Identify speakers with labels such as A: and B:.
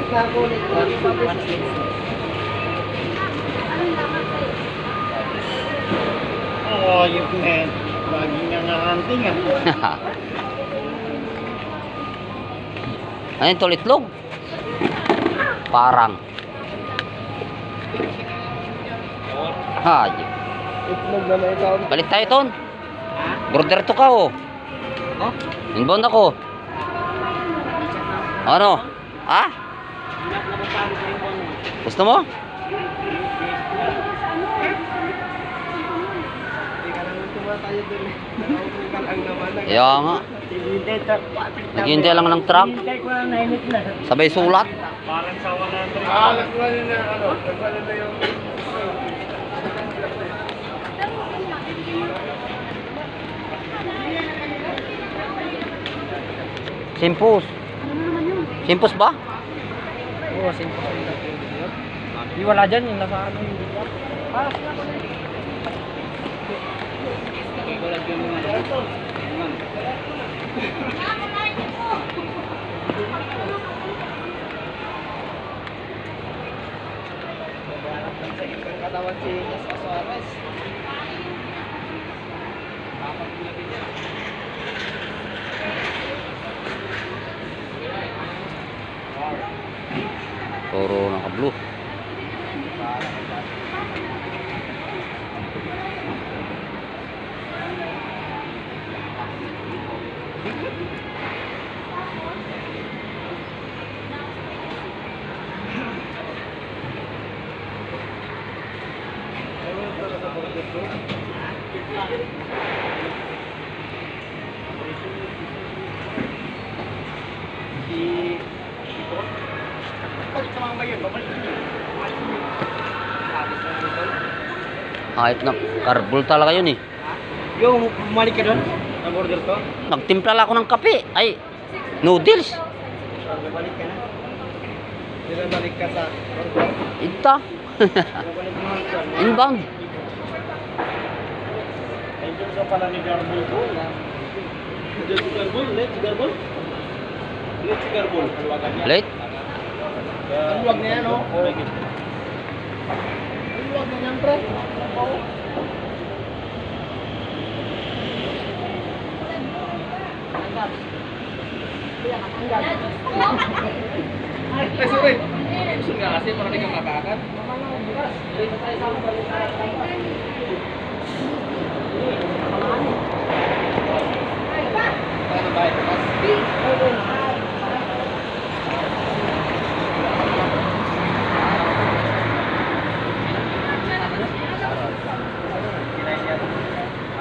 A: Oh, yung net. Lagi nga hunting ah.
B: Ano ito, itlog? Parang. Hayop.
A: Itlog na may ikaw.
B: Balik tayo, Ton. Brother to ka, oh.
A: Oh?
B: Inbound ako. Ano? Ha? Gusto mo? Kaya nga. Naghihintay lang ng truck. Sabay sulat.
A: Parang sa 100. Ah, nagwala na ano. Nagwala na yung...
B: Simpus. Simpus ba?
A: Oo, simple. Di wala dyan yung nasa ano yung dito. Ah, wala dyan yung ano. Katawan si Suarez.
B: Toro naka-blue. Hype na. Carbol talaga yun eh.
A: Yung bumalik ka doon? Ang order to?
B: Nagtimpla lang ako ng kape. Ay, noodles.
A: Balik ka na. Balik ka sa order.
B: Ita.
A: Balik mo ang
B: Inbound.
A: ay doon ka pala ni Garbol ko. Doon si Garbol? Late si Garbol? Late si Garbol.
B: Late?
A: Ang luwag na yan, oh. Ang luwag na yan, pre. Ay, sorry. Gusto nga kasi para di ka makakat. Ano ba ito?